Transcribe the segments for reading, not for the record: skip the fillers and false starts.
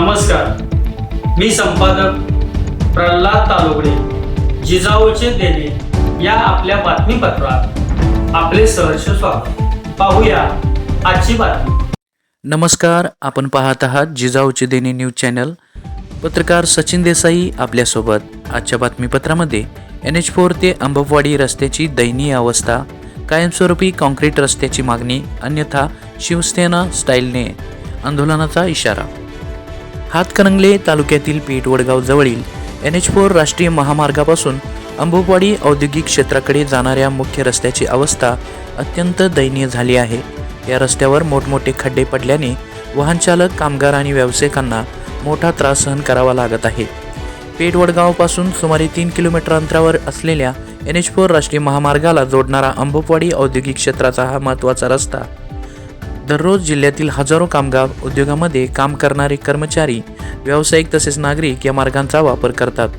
नमस्कार, मी संपादक प्रल्हाद तालुगडे. जिजाऊचे देणे या आपल्या बातमीपत्रात आपले सहर्ष स्वागत. पाहूया आजची बातमी. नमस्कार, आपण पाहत आहात जिजाऊचे देणे न्यूज चॅनल. पत्रकार सचिन देसाई आपल्यासोबत. आजच्या बातमीपत्रामध्ये NH4 ते अंबपवाडी रस्त्याची दयनीय अवस्था, कायमस्वरूपी कॉन्क्रीट रस्त्याची मागणी, अन्यथा शिवसेना स्टाईलने आंदोलनाचा इशारा. हातकणंगले तालुक्यातील पेठवडगाव जवळील NH4 राष्ट्रीय महामार्गापासून अंबपवाडी औद्योगिक क्षेत्राकडे जाणाऱ्या मुख्य रस्त्याची अवस्था अत्यंत दयनीय झाली आहे. या रस्त्यावर मोठमोठे खड्डे पडल्याने वाहनचालक, कामगार आणि व्यावसायिकांना मोठा त्रास सहन करावा लागत आहे. पेठवडगावपासून सुमारे 3 किलोमीटर अंतरावर असलेल्या NH4 राष्ट्रीय महामार्गाला जोडणारा अंबपवाडी औद्योगिक क्षेत्राचा हा महत्त्वाचा रस्ता दररोज जिल्ह्यातील हजारो कामगार, उद्योगामध्ये काम करणारे कर्मचारी, व्यावसायिक तसेच नागरिक या मार्गांचा वापर करतात.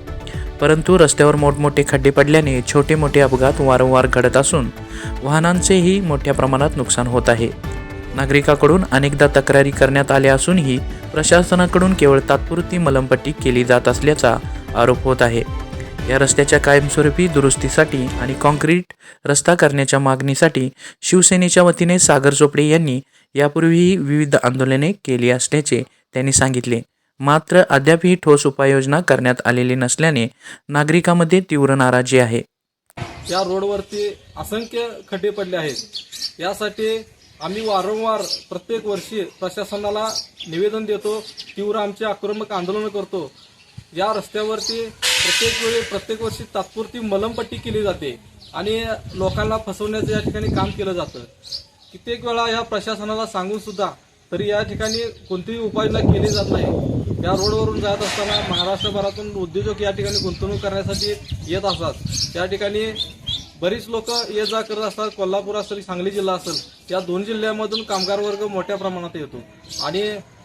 परंतु रस्त्यावर मोठमोठे खड्डे पडल्याने छोटे मोठे अपघात वारंवार घडत असून वाहनांचेही मोठ्या प्रमाणात नुकसान होत आहे. नागरिकांकडून अनेकदा तक्रारी करण्यात आल्या असूनही प्रशासनाकडून केवळ तात्पुरती मलमपट्टी केली जात असल्याचा आरोप होत आहे. या रस्त्याच्या कायमस्वरूपी दुरुस्तीसाठी आणि कॉन्क्रीट रस्ता करण्याच्या मागणीसाठी शिवसेनेच्या वतीने सागर चोपडे यांनी यापूर्वीही विविध आंदोलने केली असल्याचे त्यांनी सांगितले. मात्र अद्यापही ठोस उपाययोजना करण्यात आलेली नसल्याने नागरिकांमध्ये तीव्र नाराजी आहे. या रोडवरती असंख्य खड्डे पडले आहेत. यासाठी आम्ही वारंवार प्रत्येक वर्षी प्रशासनाला निवेदन देतो, तीव्र आमचे आक्रमक आंदोलन करतो. या रस्त्यावरती प्रत्येक वर्षी तात्पुरती मलमपट्टी केली जाते आणि लोकांना फसवण्याचं या ठिकाणी काम केलं जातं. कित्येक वेळा या प्रशासनाला सांगून सुद्धा तरी या ठिकाणी कोणतीही उपाययोजना केली जात नाही. या रोडवरून जात असताना महाराष्ट्रभरातून उद्योजक या ठिकाणी गुंतवणूक करण्यासाठी येत असतात. या ठिकाणी बरीच लोक ये जा करत असतात. कोल्हापूर असेल, सांगली जिल्हा असेल, या 2 जिल्ह्यामधून कामगार वर्ग मोठ्या प्रमाणात येतो आणि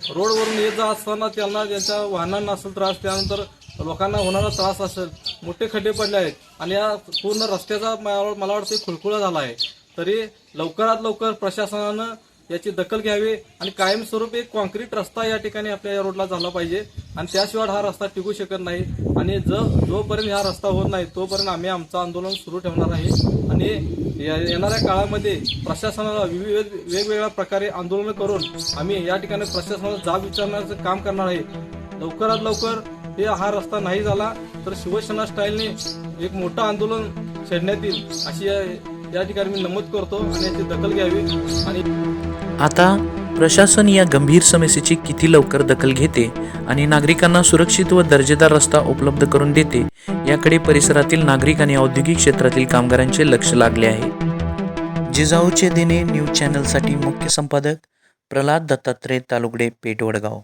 रोडवरून येत जा असताना त्यांना त्यांच्या वाहनांना असेल त्रास, त्यानंतर लोकांना होणारा त्रास असेल, मोठे खड्डे पडले आहेत आणि या पूर्ण रस्त्याचा मला वाटतं खुळखुळा झाला आहे. तरी लवकरात लवकर प्रशासनानं याची दखल घ्यावी आणि कायमस्वरूपी एक कॉन्क्रीट रस्ता या ठिकाणी आपल्या या रोडला झाला पाहिजे आणि त्याशिवाय हा रस्ता टिकू शकत नाही. आणि जोपर्यंत हा रस्ता होत नाही तोपर्यंत आम्ही आमचं आंदोलन सुरू ठेवणार आहे आणि येणाऱ्या काळामध्ये प्रशासनाला वेगवेगळ्या प्रकारे आंदोलन करून आम्ही या ठिकाणी प्रशासनाला जाब विचारण्याचं काम करणार आहे. लवकरात लवकर हा रस्ता नाही झाला तर शिवसेना स्टाईलने एक मोठं आंदोलन छेडण्यात येईल अशी या ठिकाणी मी नमूद करतो आणि याची दखल घ्यावी. आणि आता प्रशासन या गंभीर समस्येची किती लवकर दखल घेते आणि नागरिकांना सुरक्षित व दर्जेदार रस्ता उपलब्ध करून देते याकडे परिसरातील नागरिक आणि औद्योगिक क्षेत्रातील कामगारांचे लक्ष लागले आहे. जिजाऊचे देणे न्यूज चॅनलसाठी मुख्य संपादक प्रल्हाद दत्तात्रय तालुगडे, पेठवडगाव.